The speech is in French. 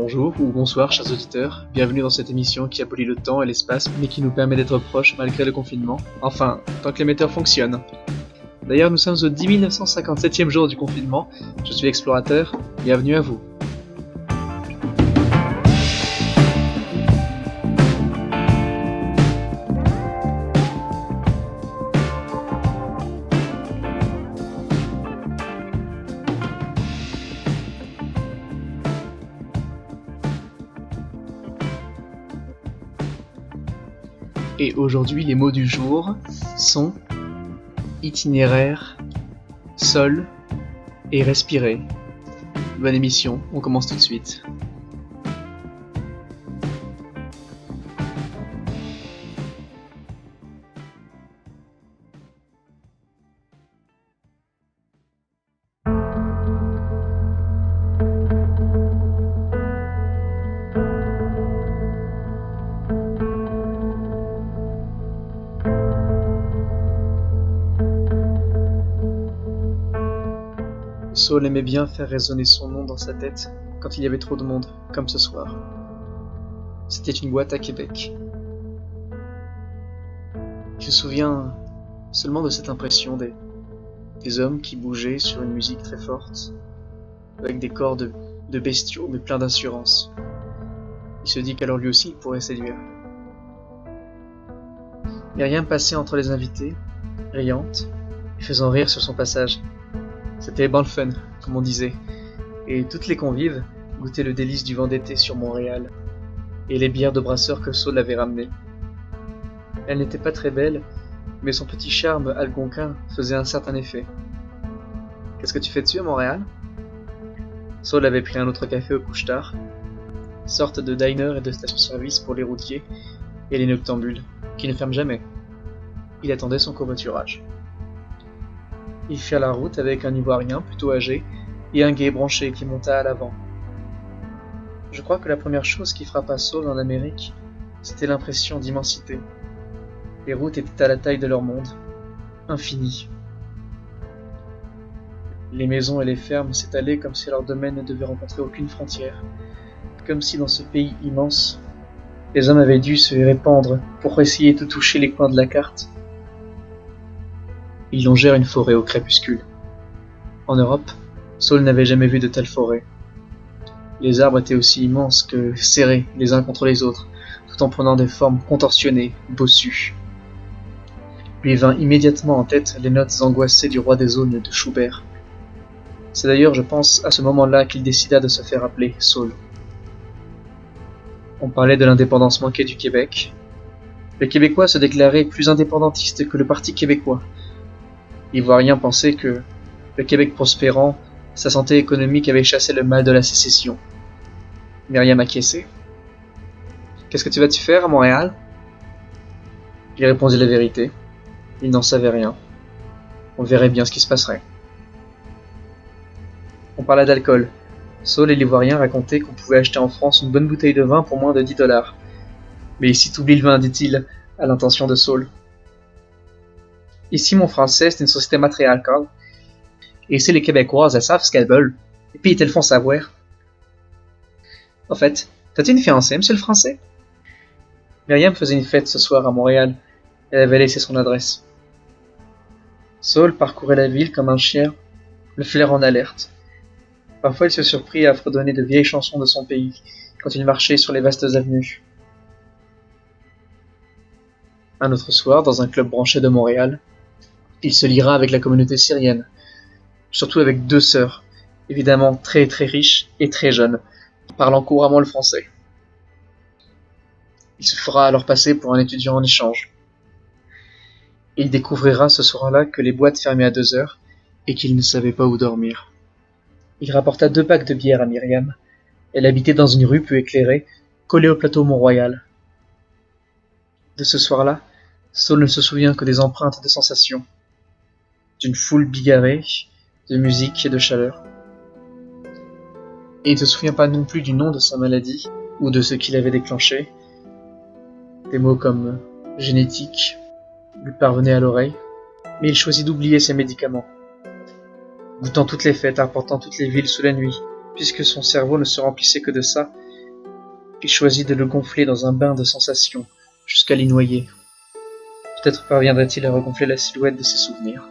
Bonjour ou bonsoir chers auditeurs, bienvenue dans cette émission qui abolit le temps et l'espace mais qui nous permet d'être proches malgré le confinement, enfin, tant que l'émetteur fonctionne. D'ailleurs nous sommes au 10 957e jour du confinement, je suis Explorateur, bienvenue à vous. Et aujourd'hui, les mots du jour sont itinéraire, sol et respirer. Bonne émission, on commence tout de suite. Saul aimait bien faire résonner son nom dans sa tête quand il y avait trop de monde, comme ce soir. C'était une boîte à Québec. Je me souviens seulement de cette impression des hommes qui bougeaient sur une musique très forte, avec des corps de bestiaux mais pleins d'assurance. Il se dit qu'alors lui aussi il pourrait séduire. Myriam passait entre les invités, riante, et faisant rire sur son passage. C'était bon fun, comme on disait, et toutes les convives goûtaient le délice du vent d'été sur Montréal, et les bières de brasseur que Saul avait ramenées. Elle n'était pas très belle, mais son petit charme algonquin faisait un certain effet. « Qu'est-ce que tu fais dessus à Montréal ?» Saul avait pris un autre café au couche-tard, sorte de diner et de station-service pour les routiers et les noctambules, qui ne ferment jamais. Il attendait son covoiturage. Ils firent la route avec un Ivoirien plutôt âgé et un gai branché qui monta à l'avant. Je crois que la première chose qui frappa Saul en Amérique, c'était l'impression d'immensité. Les routes étaient à la taille de leur monde, infinies. Les maisons et les fermes s'étalaient comme si leur domaine ne devait rencontrer aucune frontière, comme si dans ce pays immense, les hommes avaient dû se répandre pour essayer de toucher les coins de la carte. Ils longèrent une forêt au crépuscule. En Europe, Saul n'avait jamais vu de telle forêt. Les arbres étaient aussi immenses que serrés les uns contre les autres, tout en prenant des formes contorsionnées, bossues. Lui vint immédiatement en tête les notes angoissées du Roi des Aulnes de Schubert. C'est d'ailleurs, je pense, à ce moment-là qu'il décida de se faire appeler Saul. On parlait de l'indépendance manquée du Québec. Les Québécois se déclaraient plus indépendantistes que le Parti québécois. L'Ivoirien pensait que, le Québec prospérant, sa santé économique avait chassé le mal de la sécession. Myriam acquiesçait. « Qu'est-ce que tu vas-tu faire à Montréal ?» Il répondit la vérité. Il n'en savait rien. On verrait bien ce qui se passerait. On parla d'alcool. Saul et l'Ivoirien racontaient qu'on pouvait acheter en France une bonne bouteille de vin pour moins de $10. « Mais ici t'oublies le vin, dit-il, à l'intention de Saul. Ici, mon français, c'est une société matriarcale. Et ici, les Québécoises, elles savent ce qu'elles veulent. Et puis, elles font savoir. En fait, t'as-tu une fiancée, monsieur le français? Myriam faisait une fête ce soir à Montréal. Elle avait laissé son adresse. Saul parcourait la ville comme un chien, le flair en alerte. Parfois, il se surprit à fredonner de vieilles chansons de son pays, quand il marchait sur les vastes avenues. Un autre soir, dans un club branché de Montréal, il se liera avec la communauté syrienne, surtout avec deux sœurs, évidemment très très riches et très jeunes, parlant couramment le français. Il se fera alors passer pour un étudiant en échange. Et il découvrira ce soir-là que les boîtes fermaient à 2 heures et qu'il ne savait pas où dormir. Il rapporta 2 packs de bière à Myriam. Elle habitait dans une rue peu éclairée, collée au plateau Mont-Royal. De ce soir-là, Saul ne se souvient que des empreintes de sensations, d'une foule bigarrée, de musique et de chaleur. Et il ne se souvient pas non plus du nom de sa maladie, ou de ce qui l'avait déclenché. Des mots comme génétique lui parvenaient à l'oreille, mais il choisit d'oublier ses médicaments. Goûtant toutes les fêtes, arpentant toutes les villes sous la nuit, puisque son cerveau ne se remplissait que de ça, Il choisit de le gonfler dans un bain de sensations, jusqu'à l'y noyer. Peut-être parviendrait-il à regonfler la silhouette de ses souvenirs.